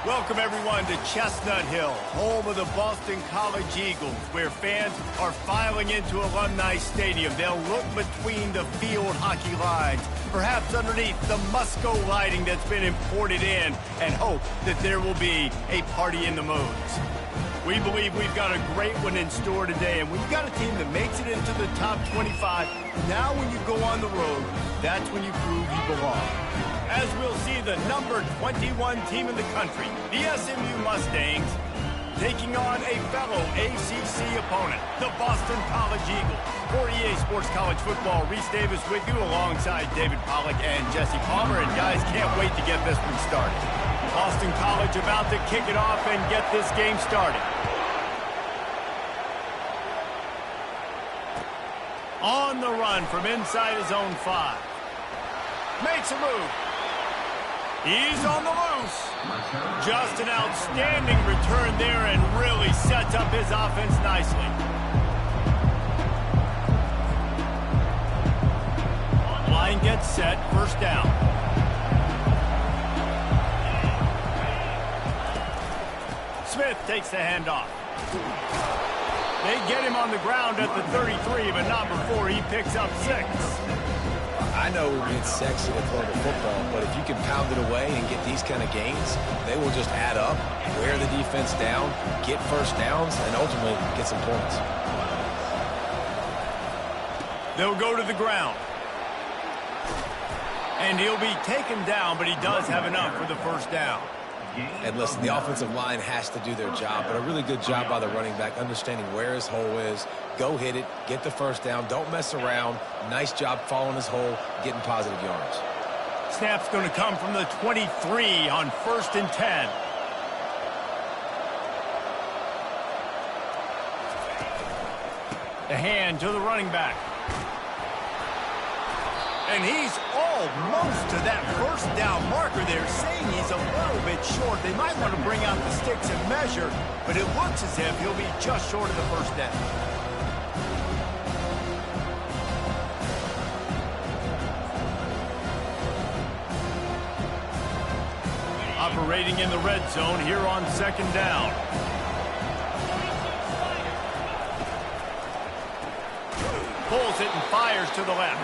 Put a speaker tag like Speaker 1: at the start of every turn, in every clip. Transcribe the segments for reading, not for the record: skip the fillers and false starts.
Speaker 1: Welcome, everyone, to Chestnut Hill, home of the Boston College Eagles, where fans are filing into Alumni Stadium. They'll look between the field hockey lines, perhaps underneath the Musco lighting that's been imported in, and hope that there will be a party in the moons. We believe we've got a great one in store today, and when you've got a team that makes it into the top 25, now when you go on the road, that's when you prove you belong. As we'll see the number 21 team in the country, the SMU Mustangs, taking on a fellow ACC opponent, the Boston College Eagles. For EA Sports College Football, Reese Davis with you alongside David Pollack and Jesse Palmer. And guys, can't wait to get this one started. Boston College about to kick it off and get this game started. On the run from inside his own 5. Makes a move. He's on the loose. Just an outstanding return there and really sets up his offense nicely. Line gets set, first down. Smith takes the handoff. They get him on the ground at the 33, but not before he picks up 6.
Speaker 2: I know it's sexy to throw the football, but if you can pound it away and get these kind of gains, they will just add up, wear the defense down, get first downs, and ultimately get some points.
Speaker 1: They'll go to the ground. And he'll be taken down, but he does have enough for the first down.
Speaker 2: And listen, the offensive line has to do their job, but a really good job by the running back, understanding where his hole is. Go hit it, get the first down, don't mess around. Nice job following his hole, getting positive yards.
Speaker 1: Snap's going to come from the 23 on 1st and 10. The hand to the running back. And he's almost to that first down marker. They're saying he's a little bit short. They might want to bring out the sticks and measure, but it looks as if he'll be just short of the first down. Operating in the red zone here on 2nd down. Pulls it and fires to the left.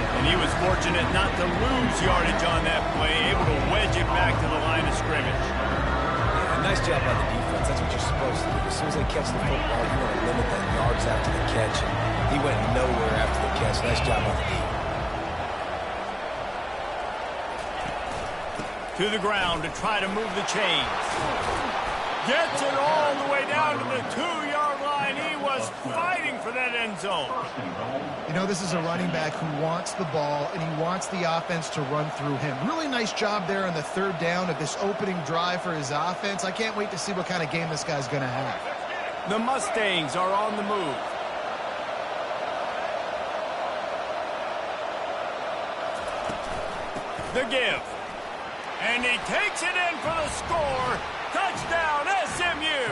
Speaker 1: And he was fortunate not to lose yardage on that play, able to wedge it back to the line of scrimmage.
Speaker 2: Yeah, nice job by the defense. That's what you're supposed to do. As soon as they catch the football, you want to limit that yards after the catch. And he went nowhere after the catch. Nice job by the D.
Speaker 1: To the ground to try to move the chains. Gets it all the way down to the 2-yard line. He was fighting for that end zone.
Speaker 3: You know, this is a running back who wants the ball, and he wants the offense to run through him. Really nice job there on the 3rd down of this opening drive for his offense. I can't wait to see what kind of game this guy's going to have.
Speaker 1: The Mustangs are on the move. The give. And he takes it in for the score. Touchdown, SMU!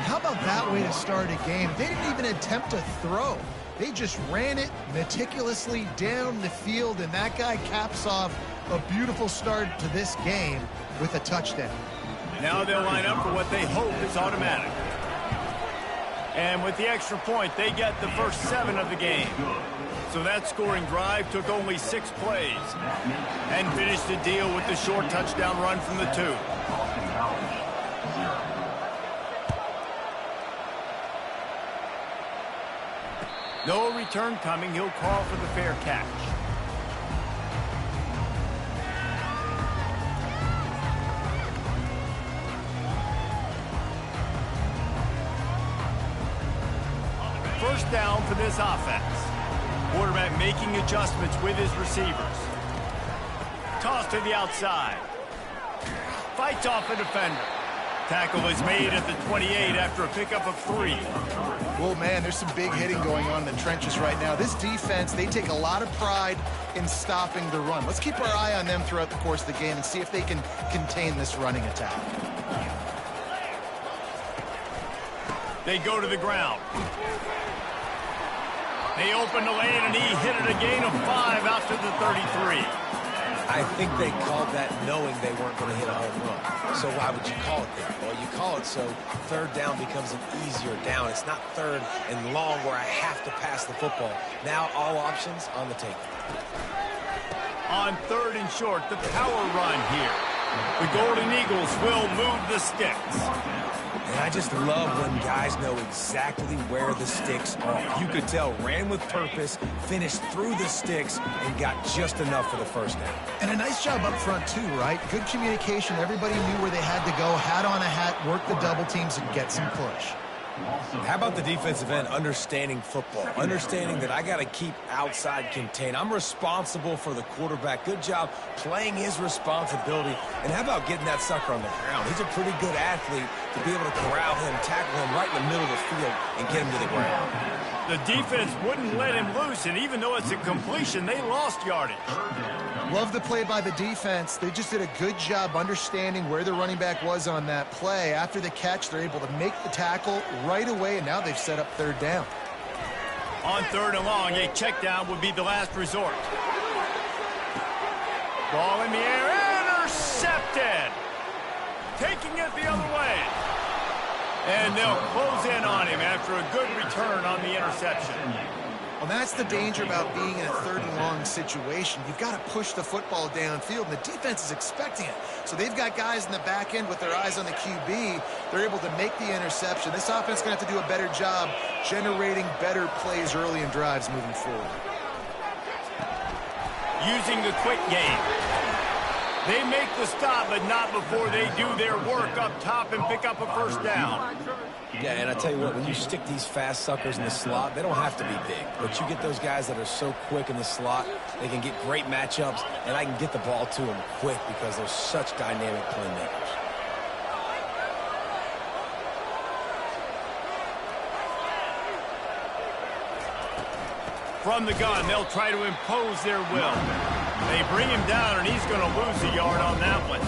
Speaker 3: How about that way to start a game? They didn't even attempt to throw. They just ran it meticulously down the field, and that guy caps off a beautiful start to this game with a touchdown.
Speaker 1: Now they'll line up for what they hope is automatic. And with the extra point, they get the first 7 of the game. So that scoring drive took only 6 plays and finished the deal with the short touchdown run from the 2. No return coming. He'll call for the fair catch. First down for this offense. Quarterback making adjustments with his receivers. Toss to the outside. Fights off a defender. Tackle is made at the 28 after a pickup of 3.
Speaker 3: Well, man, there's some big hitting going on in the trenches right now. This defense, they take a lot of pride in stopping the run. Let's keep our eye on them throughout the course of the game and see if they can contain this running attack.
Speaker 1: They go to the ground. They open the lane, and he hit it a gain of 5 out to the 33.
Speaker 2: I think they called that knowing they weren't going to hit a home run. So why would you call it that? Well, you call it so third down becomes an easier down. It's not third and long where I have to pass the football. Now all options on the table.
Speaker 1: On third and short, the power run here. The Golden Eagles will move the sticks.
Speaker 2: And I just love when guys know exactly where the sticks are. You could tell ran with purpose, finished through the sticks, and got just enough for the first down.
Speaker 3: And a nice job up front, too, right? Good communication. Everybody knew where they had to go, hat on a hat, work the double teams, and get some push.
Speaker 2: How about the defensive end understanding football, understanding that I got to keep outside contained. I'm responsible for the quarterback. Good job playing his responsibility. And how about getting that sucker on the ground? He's a pretty good athlete to be able to corral him, tackle him right in the middle of the field, and get him to the ground.
Speaker 1: The defense wouldn't let him loose, and even though it's a completion, they lost yardage.
Speaker 3: Love the play by the defense. They just did a good job understanding where the running back was on that play. After the catch, they're able to make the tackle right away, and now they've set up third down.
Speaker 1: On third and long, a check down would be the last resort. Ball in the air, intercepted. Taking it the other way. And they'll close in on him after a good return on the interception.
Speaker 3: Well, that's the danger about being in a third and long situation. You've got to push the football downfield, and the defense is expecting it. So they've got guys in the back end with their eyes on the QB. They're able to make the interception. This offense is going to have to do a better job generating better plays early in drives moving forward.
Speaker 1: Using the quick game. They make the stop, but not before they do their work up top and pick up a first down.
Speaker 2: Yeah, and I tell you what, when you stick these fast suckers in the slot, they don't have to be big. But you get those guys that are so quick in the slot, they can get great matchups, and I can get the ball to them quick because they're such dynamic playmakers.
Speaker 1: From the gun, they'll try to impose their will. They bring him down, and he's going to lose a yard on that one.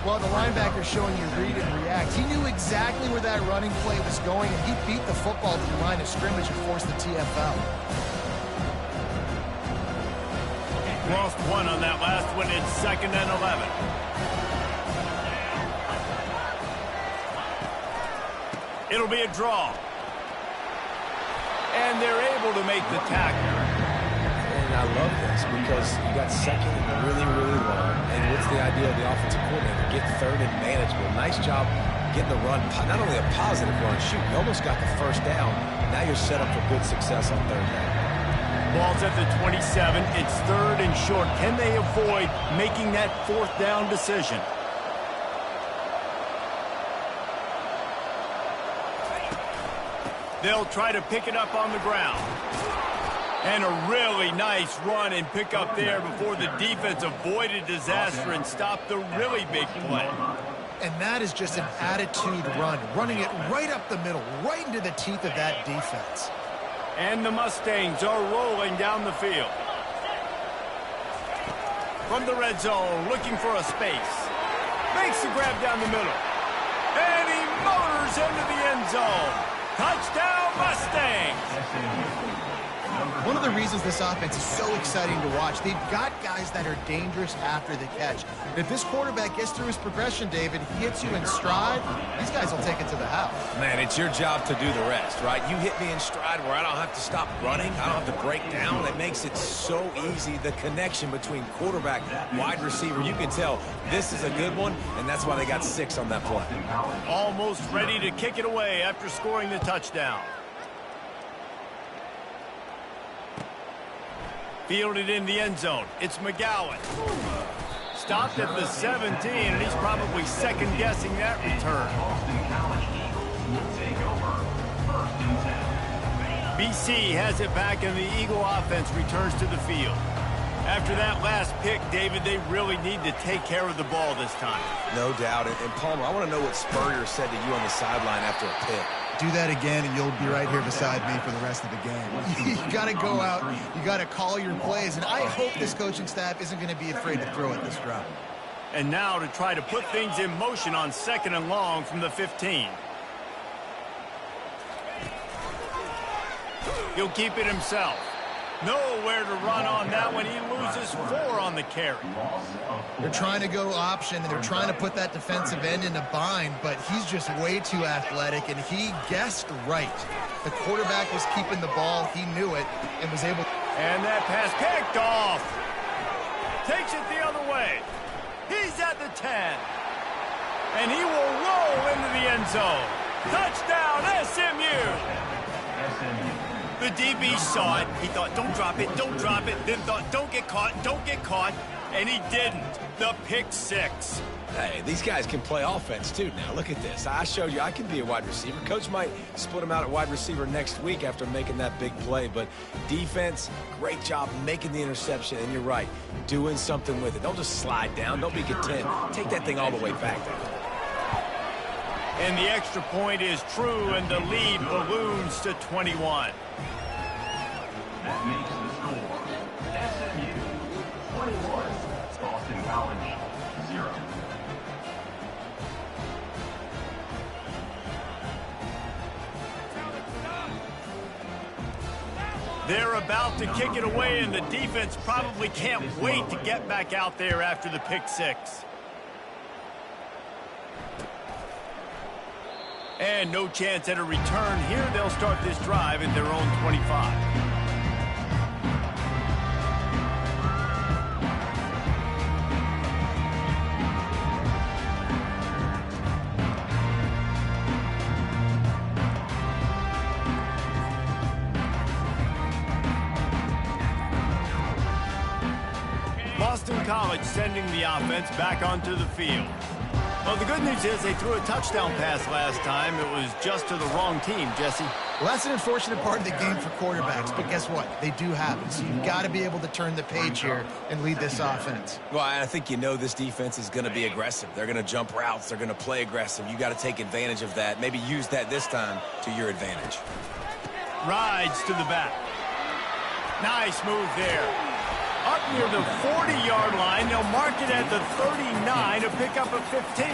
Speaker 3: Well, the linebacker's showing you read and react. He knew exactly where that running play was going, and he beat the football to the line of scrimmage and forced the TFL.
Speaker 1: Lost one on that last one. It's 2nd and 11. It'll be a draw. And they're able to make the tackle.
Speaker 2: And I love this because you got second and really, really long. And what's the idea of the offensive coordinator? Get third and manageable. Nice job getting the run. Not only a positive run, shoot, you almost got the first down. Now you're set up for good success on third down.
Speaker 1: Ball's at the 27. It's third and short. Can they avoid making that fourth down decision? They'll try to pick it up on the ground. And a really nice run and pick up there before the defense avoided disaster and stopped the really big play.
Speaker 3: And that is just an attitude run, running it right up the middle, right into the teeth of that defense.
Speaker 1: And the Mustangs are rolling down the field. From the red zone, looking for a space. Makes the grab down the middle. And he motors into the end zone. Touchdown, Mustangs!
Speaker 3: One of the reasons this offense is so exciting to watch, they've got guys that are dangerous after the catch. And if this quarterback gets through his progression, David, he hits you in stride, these guys will take it to the house.
Speaker 2: Man, it's your job to do the rest, right? You hit me in stride where I don't have to stop running. I don't have to break down. It makes it so easy, the connection between quarterback, wide receiver. You can tell this is a good one, and that's why they got 6 on that play.
Speaker 1: Almost ready to kick it away after scoring the touchdown. Fielded in the end zone. It's McGowan. Stopped at the 17, and he's probably second-guessing that return. BC has it back, and the Eagle offense returns to the field. After that last pick, David, they really need to take care of the ball this time.
Speaker 2: No doubt. And Palmer, I want to know what Spurrier said to you on the sideline after a pick.
Speaker 3: Do that again, and you'll be right here beside me for the rest of the game. You got to go out. You got to call your plays. And I hope this coaching staff isn't going to be afraid to throw at this drive.
Speaker 1: And now to try to put things in motion on 2nd and long from the 15. He'll keep it himself. Nowhere to run on that one. He loses 4 on the carry.
Speaker 3: They're trying to go option, and they're trying to put that defensive end in a bind, but he's just way too athletic, and he guessed right. The quarterback was keeping the ball. He knew it and was able to.
Speaker 1: And that pass picked off. Takes it the other way. He's at the 10. And he will roll into the end zone. Touchdown, SMU. The DB saw it. He thought, don't drop it, don't drop it. Then thought, don't get caught, don't get caught. And he didn't. The pick 6.
Speaker 2: Hey, these guys can play offense, too. Now, look at this. I showed you I can be a wide receiver. Coach might split him out at wide receiver next week after making that big play. But defense, great job making the interception. And you're right, doing something with it. Don't just slide down. Don't be content. Take that thing all the way back there.
Speaker 1: And the extra point is true, and the lead balloons to 21.
Speaker 4: That makes the score SMU 21, Boston College 0.
Speaker 1: They're about to kick it away, and the defense probably can't wait to get back out there after the pick 6. And no chance at a return here. They'll start this drive at their own 25. Boston College sending the offense back onto the field. Well, the good news is they threw a touchdown pass last time. It was just to the wrong team, Jesse.
Speaker 3: Well, that's an unfortunate part of the game for quarterbacks, but guess what? They do have it, so you've got to be able to turn the page here and lead this offense.
Speaker 2: Well, I think you know this defense is going to be aggressive. They're going to jump routes. They're going to play aggressive. You got to take advantage of that. Maybe use that this time to your advantage.
Speaker 1: Rides to the back. Nice move there. Up near the 40-yard line, they'll mark it at the 39 to pick up a 15.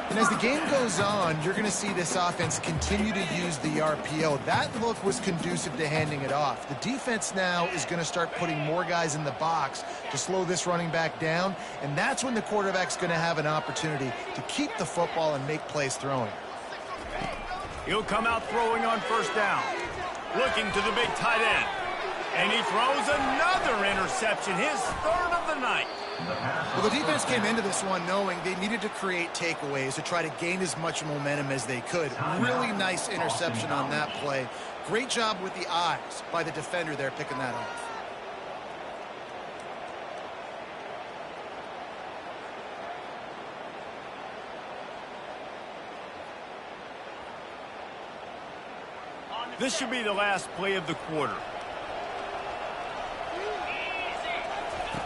Speaker 3: And as the game goes on, you're going to see this offense continue to use the RPO. That look was conducive to handing it off. The defense now is going to start putting more guys in the box to slow this running back down, and that's when the quarterback's going to have an opportunity to keep the football and make plays throwing.
Speaker 1: He'll come out throwing on first down. Looking to the big tight end. And he throws another interception, his 3rd of the night.
Speaker 3: Well, the defense came into this one knowing they needed to create takeaways to try to gain as much momentum as they could. Really nice interception on that play. Great job with the eyes by the defender there picking that off.
Speaker 1: This should be the last play of the quarter.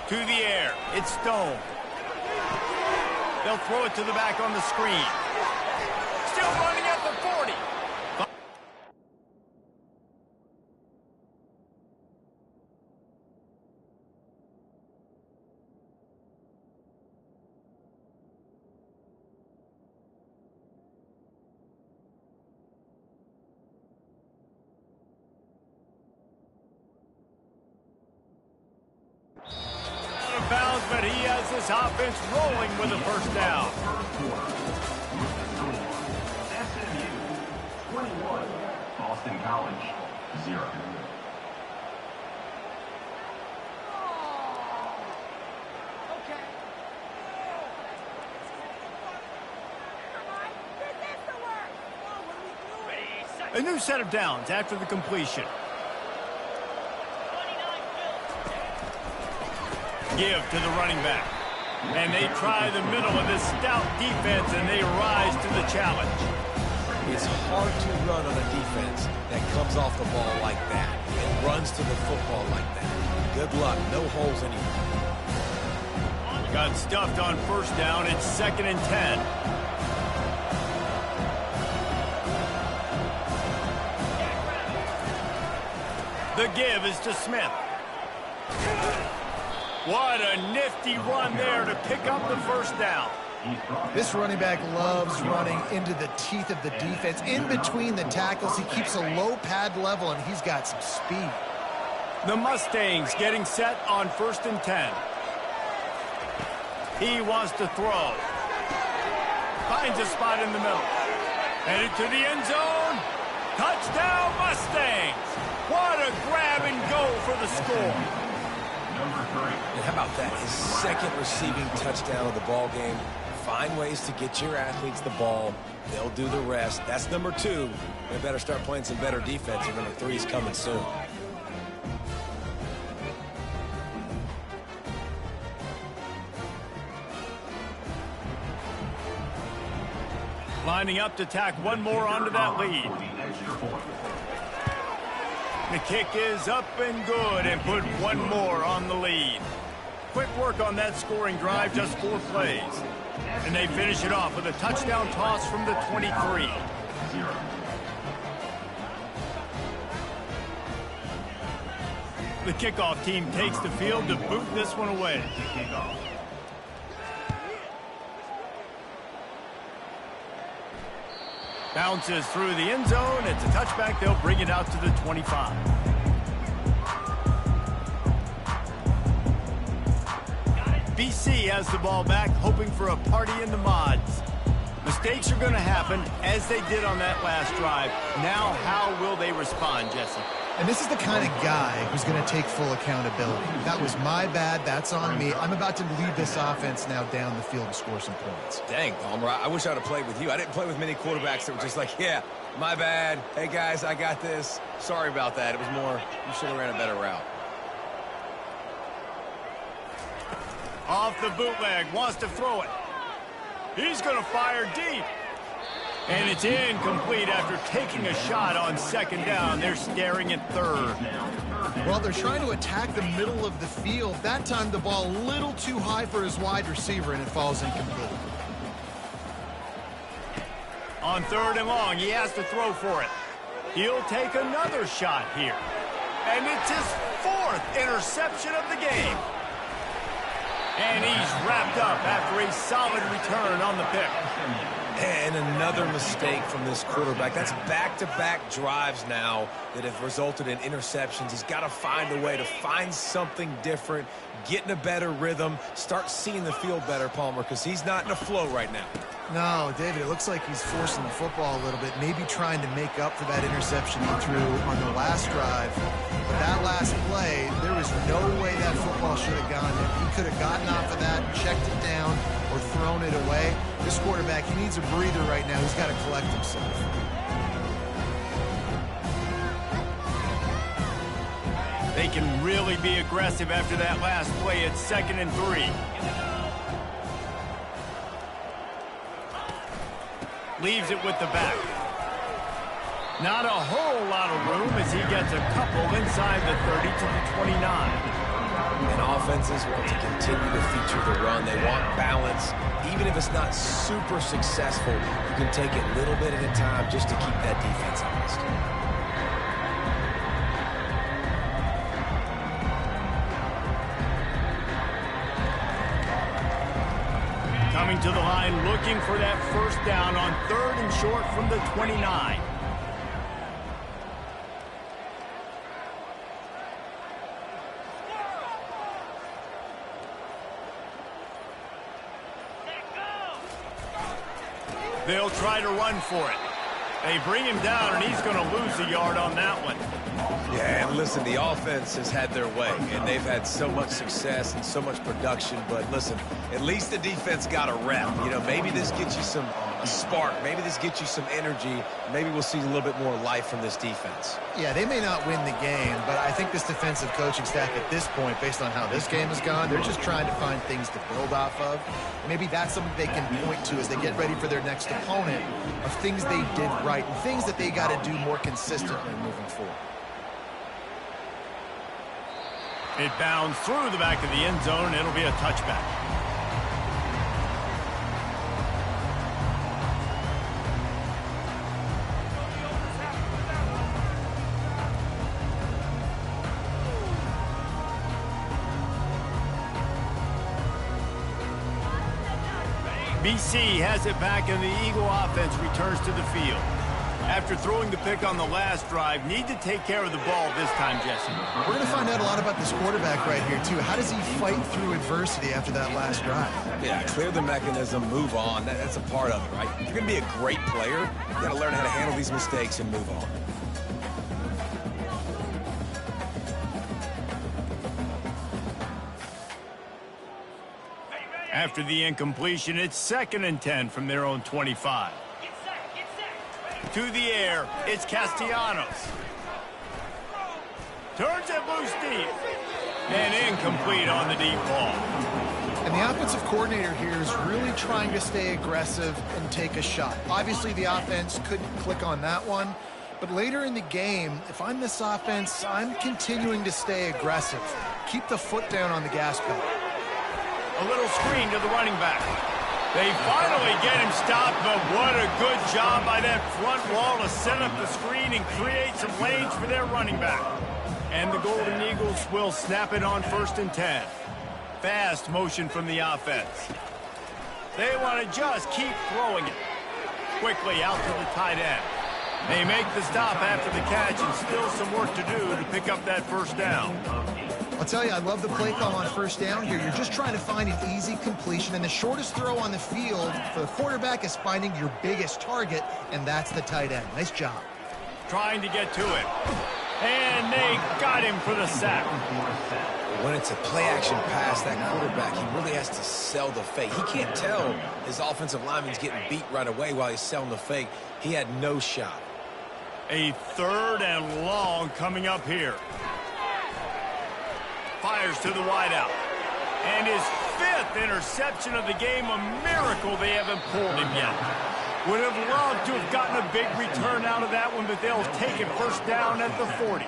Speaker 1: To the air. It's Stone. They'll throw it to the back on the screen. Still running at the 40. Bounds, but he has this offense rolling with a first down.
Speaker 4: SMU 21, Boston College 0.
Speaker 1: A new set of downs after the completion. Give to the running back. And they try the middle of this stout defense, and they rise to the challenge.
Speaker 2: It's hard to run on a defense that comes off the ball like that and runs to the football like that. Good luck. No holes anywhere.
Speaker 1: Got stuffed on first down. It's 2nd and 10. The give is to Smith. What a nifty run there to pick up the first down.
Speaker 3: This running back loves running into the teeth of the defense. In between the tackles, he keeps a low pad level, and he's got some speed.
Speaker 1: The Mustangs getting set on 1st and 10. He wants to throw. Finds a spot in the middle. Headed to the end zone. Touchdown, Mustangs! What a grab and go for the score.
Speaker 4: Number 3.
Speaker 2: And how about that? His second receiving touchdown of the ball game. Find ways to get your athletes the ball. They'll do the rest. That's number 2. They better start playing some better defense, and number 3 is coming soon.
Speaker 1: Lining up to tack one more onto that lead. The kick is up and good and put one more on the lead. Quick work on that scoring drive, just 4 plays. And they finish it off with a touchdown toss from the 23. The kickoff team takes the field to boot this one away. Bounces through the end zone. It's a touchback. They'll bring it out to the 25. BC has the ball back, hoping for a party in the mods. Mistakes are going to happen, as they did on that last drive. Now, how will they respond, Jesse?
Speaker 3: And this is the kind of guy who's going to take full accountability. That was my bad. That's on me. I'm about to lead this offense now down the field and score some points.
Speaker 2: Dang, Palmer, I wish I would have played with you. I didn't play with many quarterbacks that were just like, yeah, my bad. Hey, guys, I got this. Sorry about that. It was more, you should have ran a better route.
Speaker 1: Off the bootleg, wants to throw it. He's going to fire deep. And it's incomplete after taking a shot on 2nd down. They're staring at 3rd.
Speaker 3: Well, they're trying to attack the middle of the field. That time the ball a little too high for his wide receiver, and it falls incomplete.
Speaker 1: On 3rd and long, he has to throw for it. He'll take another shot here. And it's his 4th interception of the game. And he's wrapped up after a solid return on the pick.
Speaker 2: And another mistake from this quarterback. That's back-to-back drives now that have resulted in interceptions. He's got to find a way to find something different, get in a better rhythm, start seeing the field better, Palmer, because he's not in a flow right now.
Speaker 3: No, David, it looks like he's forcing the football a little bit, maybe trying to make up for that interception he threw on the last drive. But that last play, there was no way that football should have gone there. He could have gotten off of that, checked it down, or thrown it away. This quarterback, he needs a breather right now. He's got to collect himself.
Speaker 1: They can really be aggressive after that last play at 2nd and 3. Leaves it with the back. Not a whole lot of room as he gets a couple inside the 30 to the 29.
Speaker 2: And offenses want to continue to feature the run. They want balance. Even if it's not super successful, you can take it a little bit at a time just to keep that defense honest.
Speaker 1: Coming to the line, looking for that 1st down on 3rd and short from the 29. They'll try to run for it. They bring him down, and he's going to lose a yard on that one.
Speaker 2: Yeah, and listen, the offense has had their way, and they've had so much success and so much production. But listen, at least the defense got a rep. You know, maybe this gets you a spark. Maybe this gets you some energy. Maybe we'll see a little bit more life from this defense.
Speaker 3: Yeah, they may not win the game, but I think this defensive coaching staff at this point, based on how this game has gone, they're just trying to find things to build off of. Maybe that's something they can point to as they get ready for their next opponent, of things they did right and things that they got to do more consistently moving forward.
Speaker 1: It bounds through the back of the end zone. It'll be a touchback. BC has it back, and the Eagle offense returns to the field. After throwing the pick on the last drive, need to take care of the ball this time, Jesse.
Speaker 3: We're going to find out a lot about this quarterback right here, too. How does he fight through adversity after that last drive?
Speaker 2: Yeah, clear the mechanism, move on. That's a part of it, right? If you're going to be a great player, you got to learn how to handle these mistakes and move on.
Speaker 1: After the incompletion, it's 2nd and 10 from their own 25. To the air, it's Castellanos. Turns it loose deep. And incomplete on the deep ball.
Speaker 3: And the offensive coordinator here is really trying to stay aggressive and take a shot. Obviously, the offense couldn't click on that one. But later in the game, if I'm this offense, I'm continuing to stay aggressive. Keep the foot down on the gas pedal.
Speaker 1: A little screen to the running back. They finally get him stopped, but what a good job by that front wall to set up the screen and create some lanes for their running back. And the Golden Eagles will snap it on 1st and 10. Fast motion from the offense. They want to just keep throwing it. Quickly out to the tight end. They make the stop after the catch and still some work to do to pick up that 1st down.
Speaker 3: I'll tell you, I love the play call on 1st down here. You're just trying to find an easy completion, and the shortest throw on the field for the quarterback is finding your biggest target, and that's the tight end. Nice job.
Speaker 1: Trying to get to it. And they got him for the sack.
Speaker 2: When it's a play-action pass, that quarterback, he really has to sell the fake. He can't tell his offensive lineman's getting beat right away while he's selling the fake. He had no shot.
Speaker 1: A 3rd and long coming up here. Fires to the wideout. And his 5th interception of the game, a miracle they haven't pulled him yet. Would have loved to have gotten a big return out of that one, but they'll take it 1st down at the 40.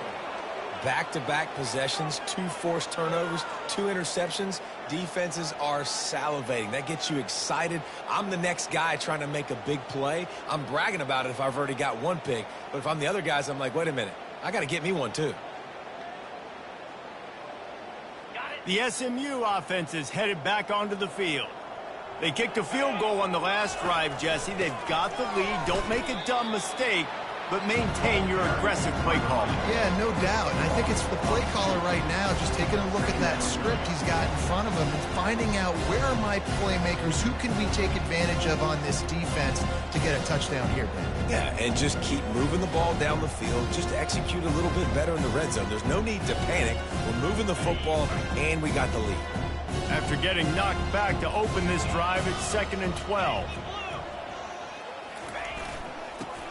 Speaker 2: Back-to-back possessions, 2 forced turnovers, 2 interceptions. Defenses are salivating. That gets you excited. I'm the next guy trying to make a big play. I'm bragging about it if I've already got 1 pick. But if I'm the other guys, I'm like, wait a minute. I got to get me 1 too.
Speaker 1: The SMU offense is headed back onto the field. They kicked a field goal on the last drive, Jesse. They've got the lead. Don't make a dumb mistake, but maintain your aggressive play calling.
Speaker 3: Yeah, no doubt. And I think it's the play caller right now just taking a look at that script he's got in front of him and finding out where are my playmakers, who can we take advantage of on this defense to get a touchdown here, Ben?
Speaker 2: Yeah, and just keep moving the ball down the field. Just execute a little bit better in the red zone. There's no need to panic. We're moving the football, and we got the lead.
Speaker 1: After getting knocked back to open this drive, it's 2nd and 12.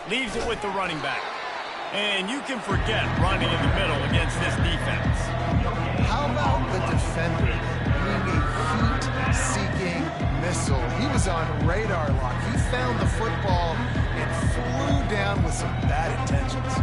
Speaker 1: Leaves it with the running back. And you can forget running in the middle against this defense.
Speaker 3: How about the defender being a heat-seeking missile? He was on radar lock. He found the football and flew down with some bad intentions.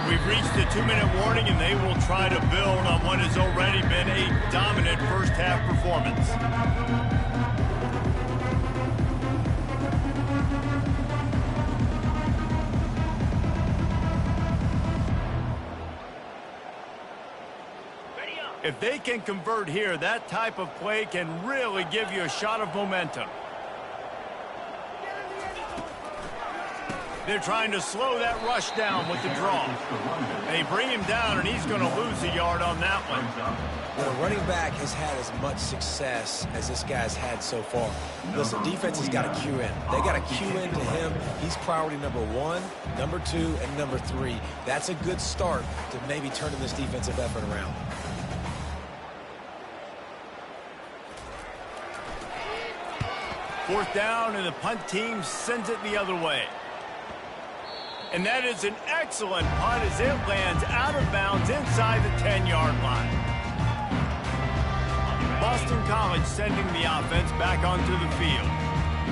Speaker 1: We've reached the 2-minute warning, and they will try to build on what has already been a dominant first-half performance. If they can convert here, that type of play can really give you a shot of momentum. They're trying to slow that rush down with the draw. They bring him down, and he's going to lose a yard on that one.
Speaker 2: Well, the running back has had as much success as this guy's had so far. Listen, defense has got to cue in. They got to cue in to him. He's priority number 1, number 2, and number 3. That's a good start to maybe turning this defensive effort around.
Speaker 1: Fourth down, and the punt team sends it the other way. And that is an excellent punt as it lands out of bounds inside the 10-yard line. Boston College sending the offense back onto the field.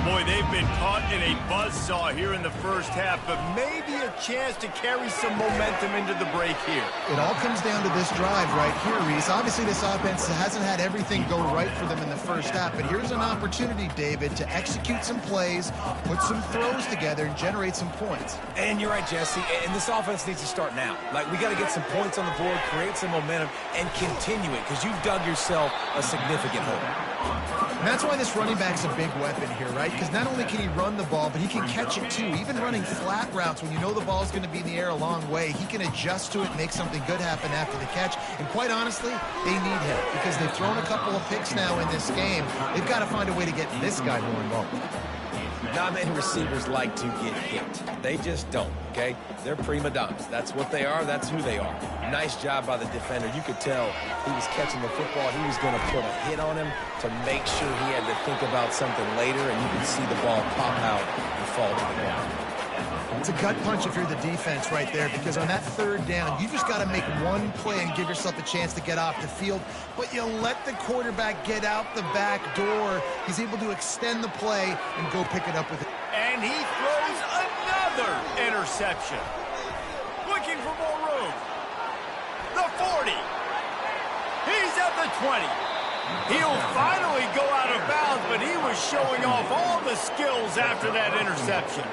Speaker 1: Boy, they've been caught in a buzzsaw here in the first half, but maybe a chance to carry some momentum into the break here.
Speaker 3: It all comes down to this drive right here, Reese. Obviously, this offense hasn't had everything go right for them in the first half, but here's an opportunity, David, to execute some plays, put some throws together, and generate some points.
Speaker 2: And you're right, Jesse, and this offense needs to start now. Like, we got to get some points on the board, create some momentum, and continue it, because you've dug yourself a significant hole.
Speaker 3: And that's why this running back's a big weapon here, right? Because not only can he run the ball, but he can catch it too. Even running flat routes, when you know the ball's going to be in the air a long way, he can adjust to it and make something good happen after the catch. And quite honestly, they need him because they've thrown a couple of picks now in this game. They've got to find a way to get this guy more involved.
Speaker 2: Not many receivers like to get hit. They just don't, okay? They're prima donnas. That's what they are. That's who they are. Nice job by the defender. You could tell he was catching the football. He was going to put a hit on him to make sure he had to think about something later, and you can see the ball pop out and fall to the ground.
Speaker 3: It's a gut punch if you're the defense right there, because on that third down, you just got to make one play and give yourself a chance to get off the field, but you let the quarterback get out the back door. He's able to extend the play and go pick it up with it.
Speaker 1: And he throws another interception. Looking for more room. The 40. He's at the 20. He'll finally go out of bounds, but he was showing off all the skills after that interception.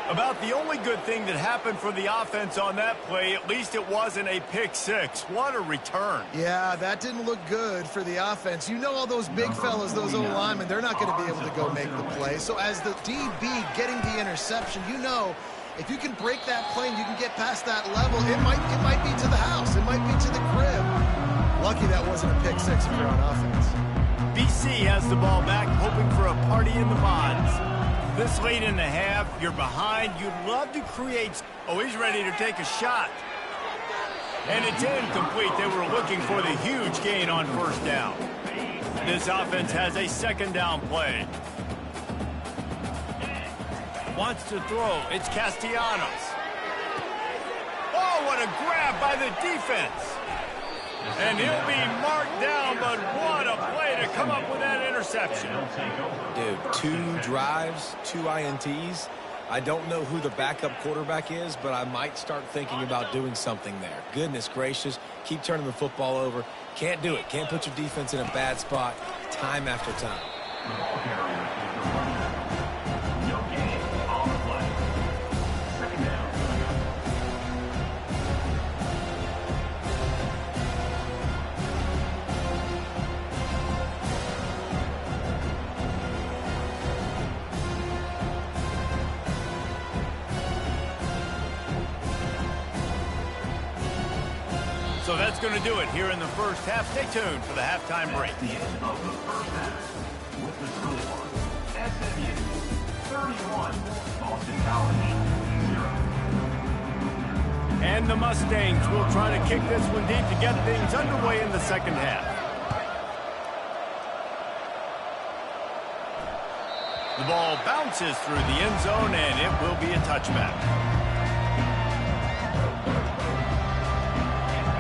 Speaker 1: About the only good thing that happened for the offense on that play, at least it wasn't a pick six. What a return.
Speaker 3: Yeah, that didn't look good for the offense. You know all those big fellas, those O-linemen, they're not going to be able to go make the play. So as the DB getting the interception, you know if you can break that play and you can get past that level, it might be to the house. It might be to the crib. Lucky that wasn't a pick six if you're on offense.
Speaker 1: BC has the ball back, hoping for a party in the mods. This late in the half, you're behind. You'd love to create... Oh, he's ready to take a shot. And it's incomplete. They were looking for the huge gain on first down. This offense has a second down play. Wants to throw. It's Castellanos. Oh, what a grab by the defense. And he'll be marked down, but what a play to come up with that interception.
Speaker 2: Dude, 2 drives, 2 INTs. I don't know who the backup quarterback is, but I might start thinking about doing something there. Goodness gracious, keep turning the football over. Can't do it. Can't put your defense in a bad spot time after time.
Speaker 4: No gain on the play. Second down.
Speaker 1: So that's going to do it here in the first half. Stay tuned for the halftime break.
Speaker 4: The end of the first half. With the score, SMU 31, Boston College 0.
Speaker 1: And the Mustangs will try to kick this one deep to get things underway in the second half. The ball bounces through the end zone, and it will be a touchback.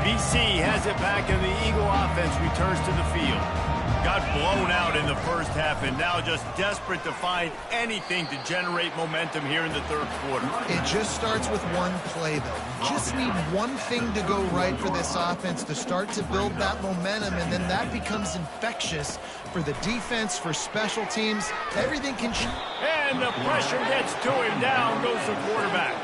Speaker 1: BC has it back, and the Eagle offense returns to the field. Got blown out in the first half, and now just desperate to find anything to generate momentum here in the third quarter.
Speaker 3: It just starts with one play, though. You just need one thing to go right for this offense to start to build that momentum, and then that becomes infectious for the defense, for special teams. Everything can...
Speaker 1: And the pressure gets to him. Down goes the quarterback.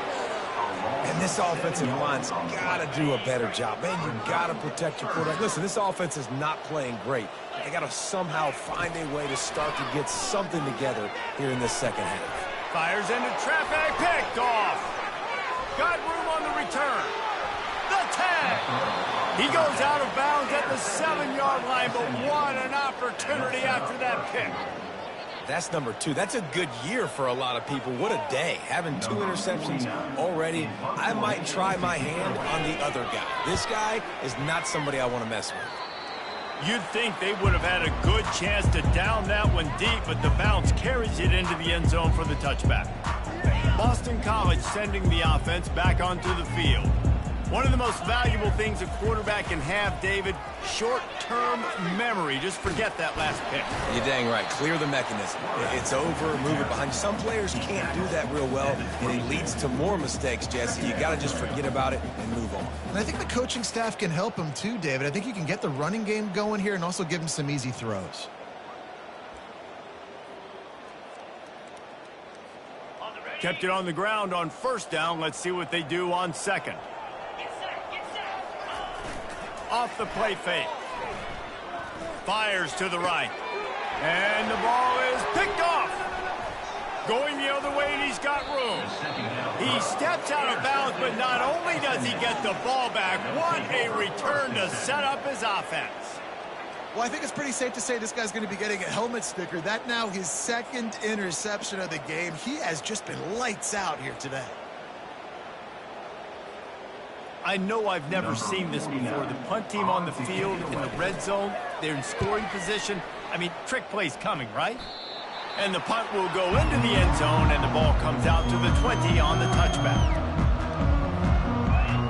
Speaker 2: And this offensive line's got to do a better job. Man, you got to protect your quarterback. Listen, this offense is not playing great. They got to somehow find a way to start to get something together here in this second half.
Speaker 1: Fires into traffic, picked off. Got room on the return. The tag. He goes out of bounds at the 7-yard line, but what an opportunity after that pick.
Speaker 2: That's number 2. That's a good year for a lot of people. What a day. Having 2 interceptions already. I might try my hand on the other guy. This guy is not somebody I want to mess with.
Speaker 1: You'd think they would have had a good chance to down that one deep, but the bounce carries it into the end zone for the touchback. Boston College sending the offense back onto the field. One of the most valuable things a quarterback can have, David, short-term memory. Just forget that last pick.
Speaker 2: You're dang right. Clear the mechanism. It's over, move it behind you. Some players can't do that real well, and it leads to more mistakes, Jesse. You got to just forget about it and move on.
Speaker 3: And I think the coaching staff can help him too, David. I think you can get the running game going here and also give him some easy throws.
Speaker 1: Kept it on the ground on first down. Let's see what they do on second. Off the play fake. Fires to the right. And the ball is picked off. Going the other way, and he's got room. He steps out of bounds, but not only does he get the ball back, what a return to set up his offense.
Speaker 3: Well, I think it's pretty safe to say this guy's going to be getting a helmet sticker. That now his second interception of the game. He has just been lights out here today.
Speaker 1: I know I've never seen this before. The punt team on the field in the red zone. They're in scoring position. I mean, trick play's coming, right? And the punt will go into the end zone, and the ball comes out to the 20 on the touchback.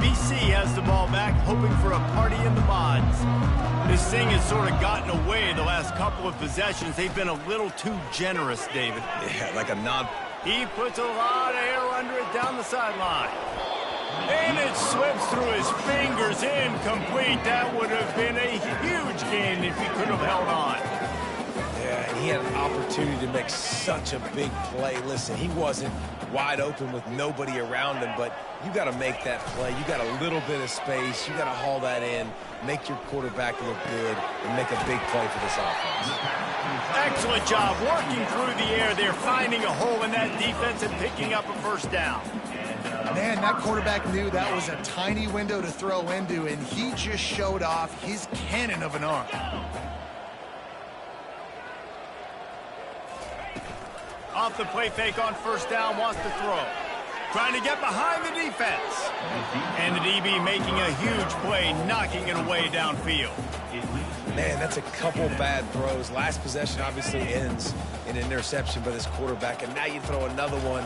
Speaker 1: BC has the ball back, hoping for a party in the mods. This thing has sort of gotten away the last couple of possessions. They've been a little too generous, David.
Speaker 2: Yeah, like a non...
Speaker 1: He puts a lot of air under it down the sideline. And it slips through his fingers, incomplete. That would have been a huge gain if he could have held on.
Speaker 2: Yeah, and he had an opportunity to make such a big play. Listen, he wasn't wide open with nobody around him, but you got to make that play. You got a little bit of space. You got to haul that in, make your quarterback look good, and make a big play for this offense.
Speaker 1: Excellent job working through the air. They're finding a hole in that defense and picking up a first down.
Speaker 3: Man, that quarterback knew that was a tiny window to throw into, and he just showed off his cannon of an arm.
Speaker 1: Off the play fake on first down, wants to throw. Trying to get behind the defense. And the DB making a huge play, knocking it away downfield.
Speaker 2: Man, that's a couple bad throws. Last possession obviously ends in an interception by this quarterback, and now you throw another one,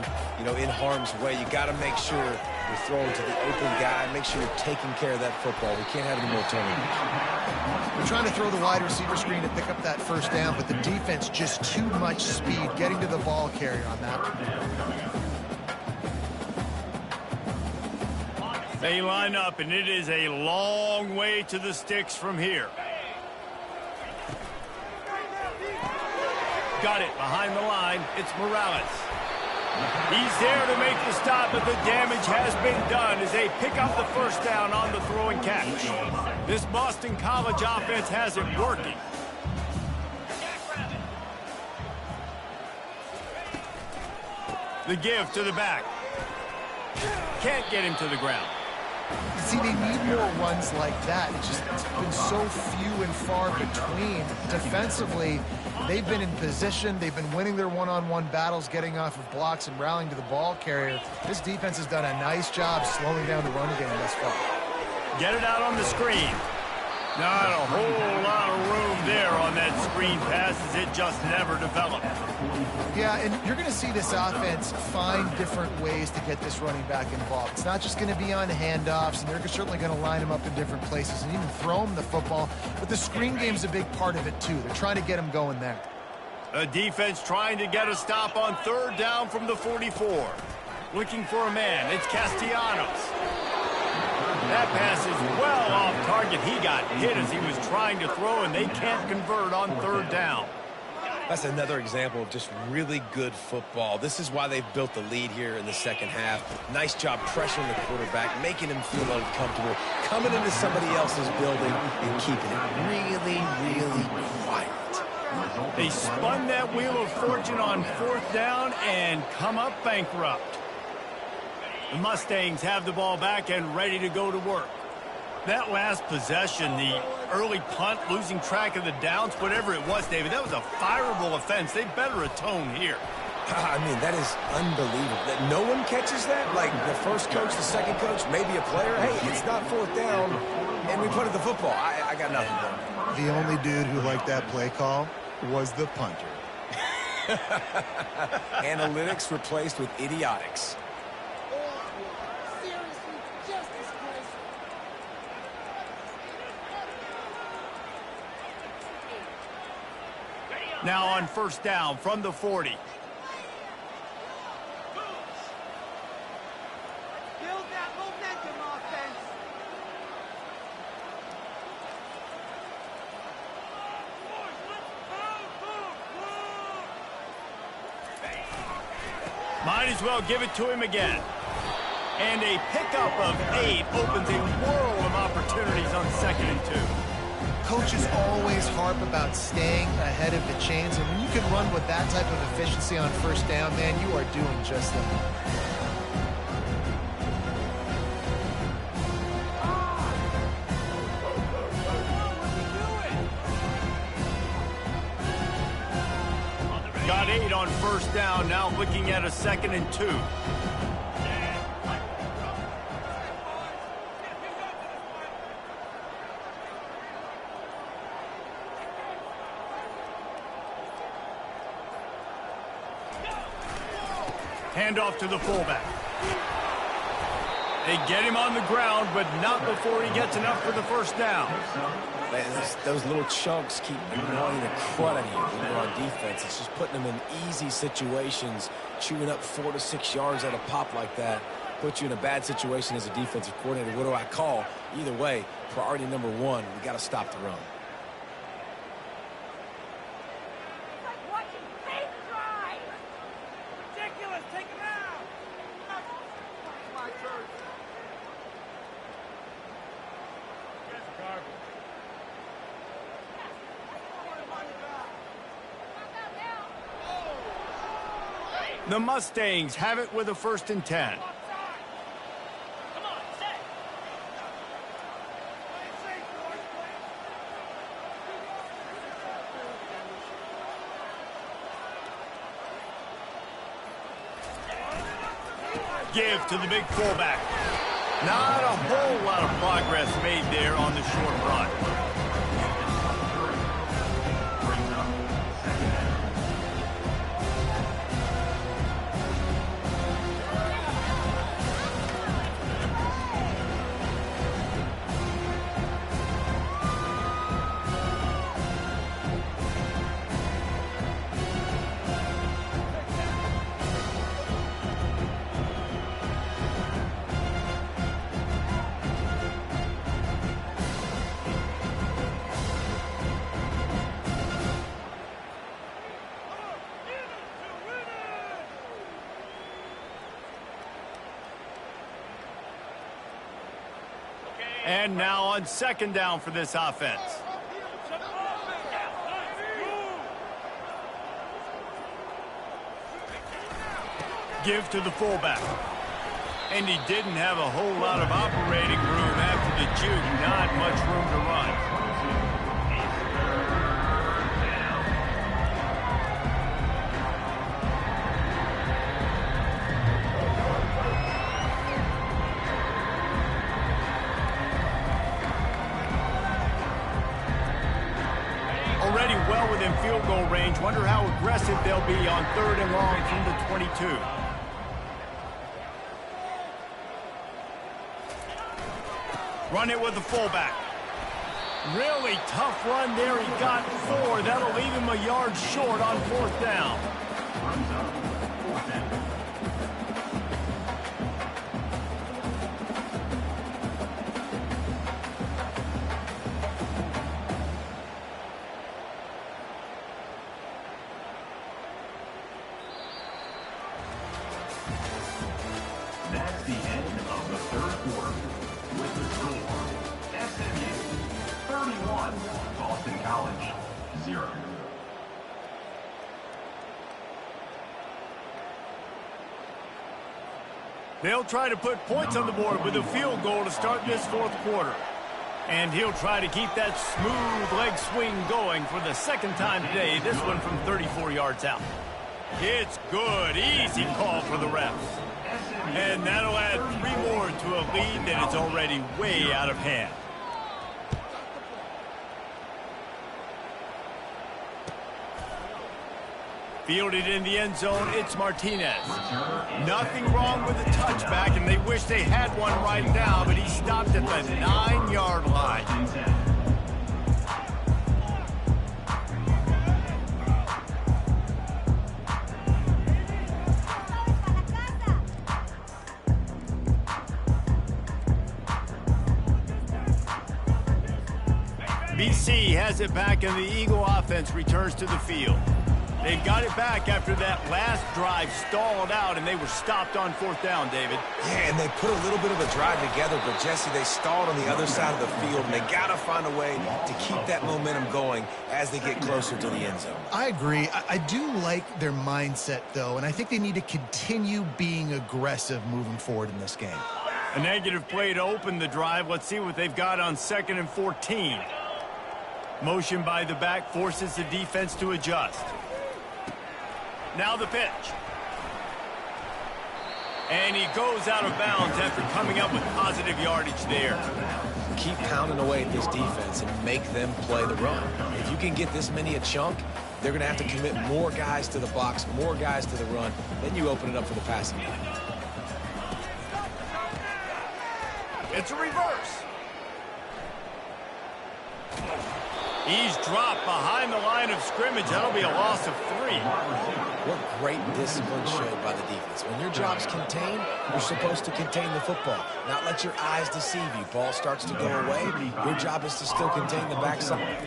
Speaker 2: in harm's way. You got to make sure you're throwing to the open guy. Make sure you're taking care of that football. We can't have any more turnovers.
Speaker 3: We're trying to throw the wide receiver screen to pick up that first down, but the defense just too much speed getting to the ball carrier on that one.
Speaker 1: They line up, and it is a long way to the sticks from here. Got it behind the line. It's Morales. He's there to make the stop, but the damage has been done as they pick up the first down on the throw and catch. This Boston College offense has it working. The give to the back. Can't get him to the ground.
Speaker 3: See, they need more runs like that. It's been so few and far between. Defensively, they've been in position. They've been winning their one-on-one battles, getting off of blocks and rallying to the ball carrier. This defense has done a nice job slowing down the run game thus far.
Speaker 1: Get it out on the screen. Not a whole lot of room there on that screen pass as it just never developed.
Speaker 3: Yeah, and you're going to see this offense find different ways to get this running back involved. It's not just going to be on handoffs, and they're certainly going to line him up in different places and even throw him the football. But the screen game's a big part of it, too. They're trying to get him going there.
Speaker 1: A defense trying to get a stop on third down from the 44. Looking for a man. It's Castellanos. That pass is well off target. He got hit as he was trying to throw, and they can't convert on third down.
Speaker 2: That's another example of just really good football. This is why they've built the lead here in the second half. Nice job pressuring the quarterback, making him feel uncomfortable, coming into somebody else's building and keeping it really, really quiet.
Speaker 1: They spun that wheel of fortune on fourth down and come up bankrupt. The Mustangs have the ball back and ready to go to work. That last possession, the early punt, losing track of the downs, whatever it was, David, that was a fireable offense. They better atone here.
Speaker 2: I mean, that is unbelievable. That no one catches that? Like the first coach, the second coach, maybe a player. Hey, it's not fourth down, and we punted the football. I got nothing there.
Speaker 3: The only dude who liked that play call was the punter.
Speaker 2: Analytics replaced with idiotics.
Speaker 1: Now on first down from the 40.
Speaker 5: Build that momentum, offense.
Speaker 1: Might as well give it to him again. And a pickup of 8 opens a world of opportunities on 2nd and 2.
Speaker 3: Coaches always harp about staying ahead of the chains, and when you can run with that type of efficiency on first down, man, you are doing just that.
Speaker 1: Got 8 on first down, now looking at a 2nd and 2. Handoff to the fullback. They get him on the ground, but not before he gets enough for the first down.
Speaker 2: Man, those little chunks keep annoying the crud out of you when you're on defense. It's just putting them in easy situations, chewing up 4 to 6 yards at a pop like that. Puts you in a bad situation as a defensive coordinator. What do I call? Either way, priority number 1, we got to stop the run.
Speaker 1: The Mustangs have it with a 1st and 10. Give to the big fullback. Not a whole lot of progress made there on the short run. And now on 2nd down for this offense. Give to the fullback. And he didn't have a whole lot of operating room after the juke. Not much room to run. Already well within field goal range. Wonder how aggressive they'll be on 3rd and long from the 22. Run it with the fullback. Really tough run there. He got 4. That'll leave him a yard short on 4th down.
Speaker 4: That's the end of the 3rd quarter. With the score, SMU 31, Boston College 0.
Speaker 1: They'll try to put points on the board with a field goal to start this 4th quarter. And he'll try to keep that smooth leg swing going for the 2nd time today, this one from 34 yards out. It's good. Easy call for the refs. And that'll add 3 more to a lead that is already way out of hand. Fielded in the end zone, it's Martinez. Nothing wrong with the touchback, and they wish they had one right now, but he stopped at the 9-yard line. has it back, and the Eagle offense returns to the field. They've got it back after that last drive stalled out, and they were stopped on 4th down, David.
Speaker 2: Yeah, and they put a little bit of a drive together, but, Jesse, they stalled on the other side of the field, and they got to find a way to keep that momentum going as they get closer to the end zone.
Speaker 3: I agree. I do like their mindset, though, and I think they need to continue being aggressive moving forward in this game.
Speaker 1: A negative play to open the drive. Let's see what they've got on 2nd and 14. Motion by the back forces the defense to adjust. Now the pitch. And he goes out of bounds after coming up with positive yardage there.
Speaker 2: Keep pounding away at this defense and make them play the run. If you can get this many a chunk, they're going to have to commit more guys to the box, more guys to the run. Then you open it up for the passing game.
Speaker 1: It's a reverse. He's dropped behind the line of scrimmage. That'll be a loss of 3.
Speaker 2: What great discipline showed by the defense. When your job's contained, you're supposed to contain the football, not let your eyes deceive you. Ball starts to go away. Your job is to still contain the backside.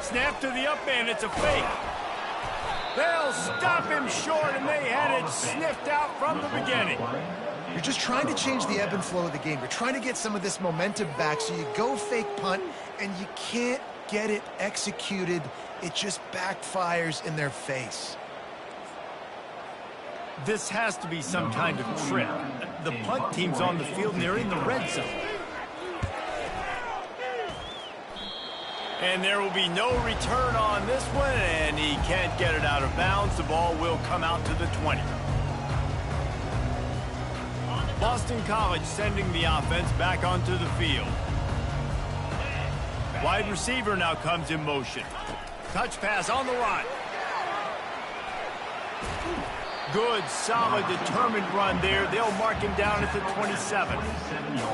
Speaker 1: Snap to the up man. It's a fake. They'll stop him short, and they had it sniffed out from the beginning.
Speaker 3: You're just trying to change the ebb and flow of the game. You're trying to get some of this momentum back, so you go fake punt, and you can't get it executed. It just backfires in their face.
Speaker 1: This has to be some kind of trick. The punt team's on the field, and they're in the red zone. And there will be no return on this one, and he can't get it out of bounds. The ball will come out to the 20. Boston College sending the offense back onto the field. Wide receiver now comes in motion. Touch pass on the run. Good, solid, determined run there. They'll mark him down at the 27.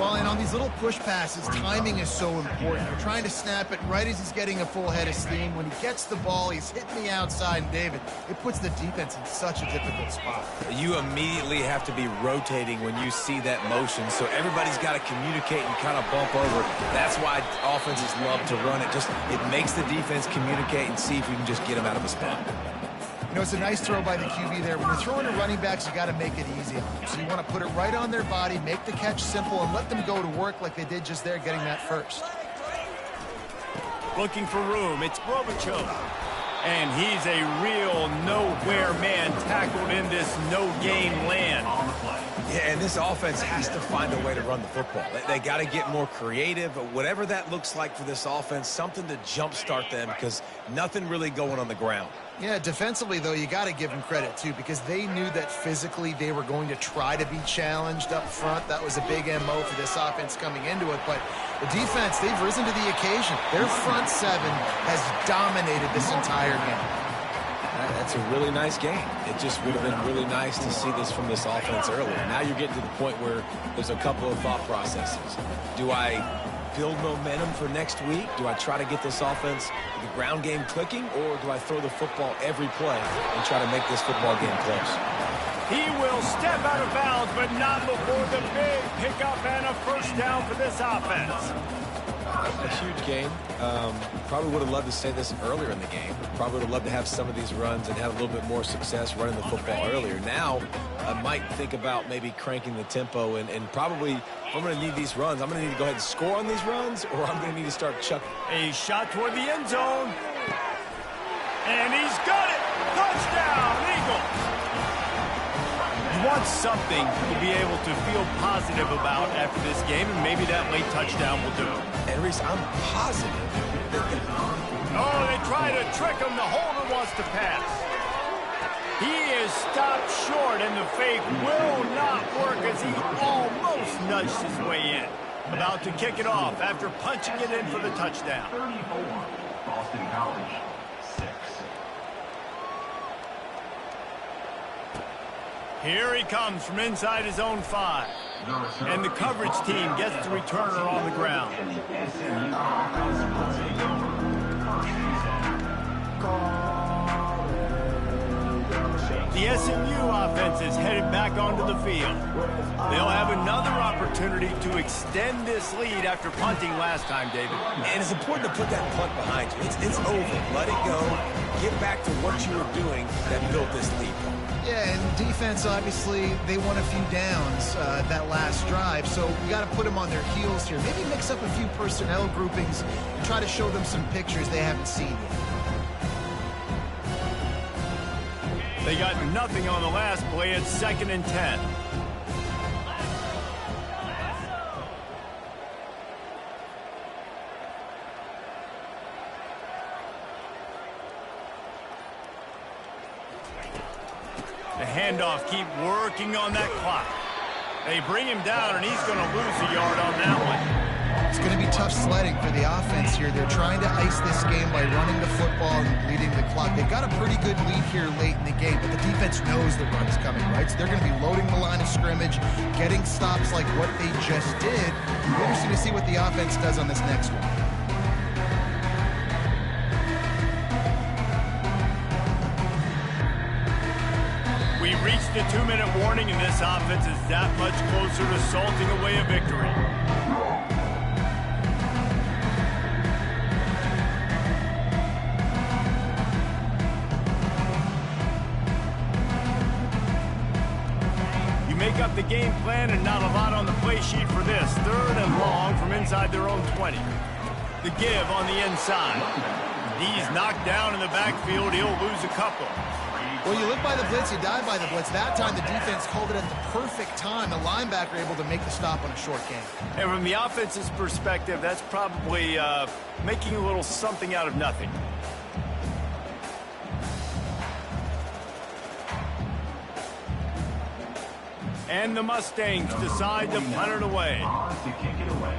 Speaker 3: Well, and on these little push passes, timing is so important. You're trying to snap it right as he's getting a full head of steam. When he gets the ball, he's hitting the outside, and David, it puts the defense in such a difficult spot.
Speaker 2: You immediately have to be rotating when you see that motion, so everybody's got to communicate and kind of bump over. That's why offenses love to run it. It makes the defense communicate and see if you can just get them out of a spot.
Speaker 3: You know, it's a nice throw by the QB there. When you're throwing to running backs, you got to make it easy. So you want to put it right on their body, make the catch simple, and let them go to work like they did just there, getting that first.
Speaker 1: Looking for room. It's Brobichuk. And he's a real nowhere man tackled in this no-gain land.
Speaker 2: Yeah, and this offense has to find a way to run the football. They got to get more creative, whatever that looks like for this offense, something to jumpstart them because nothing really going on the ground.
Speaker 3: Yeah, defensively, though, you got to give them credit, too, because they knew that physically they were going to try to be challenged up front. That was a big MO for this offense coming into it. But the defense, they've risen to the occasion. Their front seven has dominated this entire game.
Speaker 2: That's a really nice game. It just would have been really nice to see this from this offense earlier. Now you're getting to the point where there's a couple of thought processes. Do I build momentum for next week? Do I try to get this offense, the ground game clicking, or do I throw the football every play and try to make this football game close?
Speaker 1: He will step out of bounds, but not before the big pickup and a first down for this offense.
Speaker 2: A huge game. Probably would have loved to say this earlier in the game. Probably would have loved to have some of these runs and have a little bit more success running the football earlier. Now, I might think about maybe cranking the tempo and probably, if I'm going to need these runs, I'm going to need to go ahead and score on these runs, or I'm going to need to start chucking.
Speaker 1: A shot toward the end zone. And he's got it. Touchdown, Eagles. You want something to be able to feel positive about after this game, and maybe that late touchdown will do it.
Speaker 2: And Reese, I'm positive.
Speaker 1: Oh, they try to trick him. The holder wants to pass. He is stopped short, and the fake will not work as he almost nudged his way in. About to kick it off after punching it in for the touchdown.
Speaker 4: 34, Boston College, 6.
Speaker 1: Here he comes from inside his own 5. And the coverage team gets the returner on the ground. The The SMU offense is headed back onto the field. They'll have another opportunity to extend this lead after punting last time, David.
Speaker 2: And it's important to put that punt behind you. It's over. Let it go. Get back to what you were doing that built this lead.
Speaker 3: Yeah, and defense, obviously, they won a few downs that last drive, so we got to put them on their heels here. Maybe mix up a few personnel groupings and try to show them some pictures they haven't seen yet.
Speaker 1: They got nothing on the last play at 2nd and 10. The handoff, keep working on that clock. They bring him down, and he's going to lose a yard on that one.
Speaker 3: It's going to be tough sledding for the offense here. They're trying to ice this game by running the football and bleeding the clock. They've got a pretty good lead here late in the game, but the defense knows the run's coming, right? So they're going to be loading the line of scrimmage, getting stops like what they just did. It'll be interesting to see what the offense does on this next one.
Speaker 1: We reached a 2-minute warning, and this offense is that much closer to salting away a victory. You make up the game plan and not a lot on the play sheet for this. 3rd and long from inside their own 20. The give on the inside. He's knocked down in the backfield. He'll lose a couple.
Speaker 3: Well, you live by the blitz, you die by the blitz. That time, the defense called it at the perfect time. The linebacker able to make the stop on a short game.
Speaker 1: And from the offense's perspective, that's probably making a little something out of nothing. And the Mustangs decide to punt it away.
Speaker 4: To kick it away.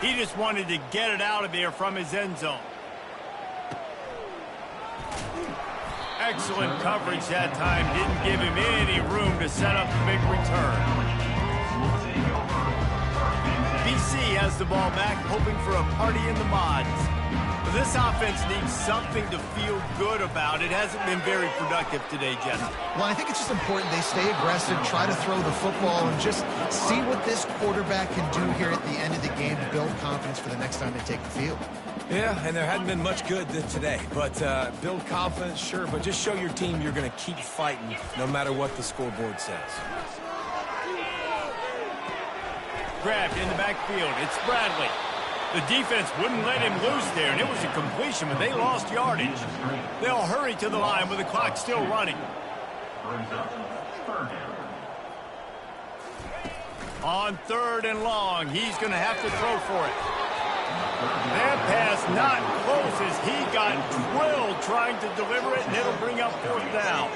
Speaker 1: He just wanted to get it out of there from his end zone. Excellent coverage that time. Didn't give him any room to set up the big return. BC has the ball back, hoping for a party in the mods. This offense needs something to feel good about. It hasn't been very productive today, Jesse.
Speaker 3: Well, I think it's just important they stay aggressive, try to throw the football, and just see what this quarterback can do here at the end of the game to build confidence for the next time they take the field.
Speaker 2: Yeah, and there hadn't been much good today. But build confidence, sure, but just show your team you're going to keep fighting no matter what the scoreboard says.
Speaker 1: Grabbed in the backfield. It's Bradley. The defense wouldn't let him loose there, and it was a completion, but they lost yardage. They'll hurry to the line with the clock still running. On 3rd and long, he's going to have to throw for it. That pass not close as he got drilled trying to deliver it, and it'll bring up 4th down.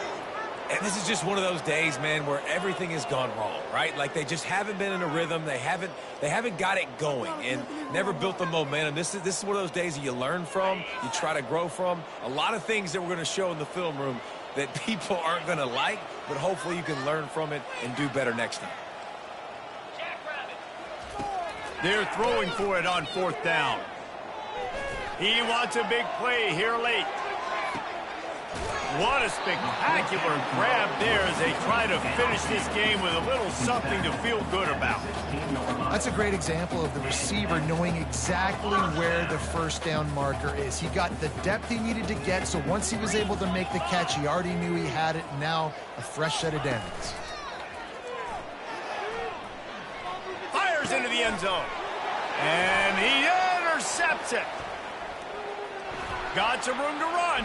Speaker 2: And this is just one of those days, man, where everything has gone wrong, right? Like they just haven't been in a rhythm. They haven't got it going and never built the momentum. This is one of those days that you learn from, you try to grow from. A lot of things that we're going to show in the film room that people aren't going to like, but hopefully you can learn from it and do better next time.
Speaker 1: They're throwing for it on 4th down. He wants a big play here late. What a spectacular grab there as they try to finish this game with a little something to feel good about.
Speaker 3: That's a great example of the receiver knowing exactly where the 1st down marker is. He got the depth he needed to get, so once he was able to make the catch, he already knew he had it. Now a fresh set of downs.
Speaker 1: Fires into the end zone. And he intercepts it. Got some room to run.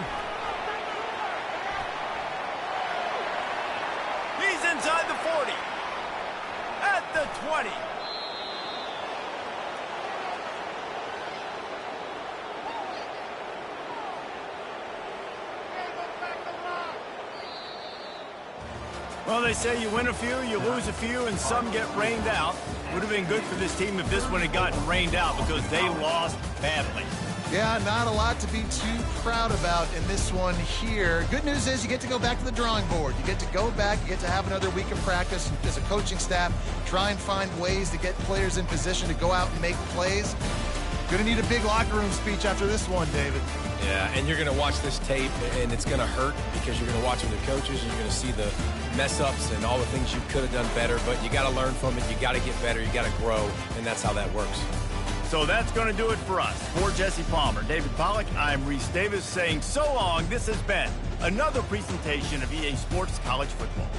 Speaker 1: He's inside the 40. At the 20. Well, they say you win a few, you lose a few, and some get rained out. Would have been good for this team if this one had gotten rained out because they lost badly.
Speaker 3: Yeah, not a lot to be too proud about in this one here. Good news is you get to go back to the drawing board. You get to go back, you get to have another week of practice as a coaching staff, try and find ways to get players in position to go out and make plays. Going to need a big locker room speech after this one, David.
Speaker 2: Yeah, and you're going to watch this tape, and it's going to hurt because you're going to watch with the coaches, and you're going to see the mess-ups and all the things you could have done better, but you got to learn from it. You got to get better. You got to grow, and that's how that works.
Speaker 1: So that's going to do it for us. For Jesse Palmer, David Pollack, I'm Reese Davis saying so long. This has been another presentation of EA Sports College Football.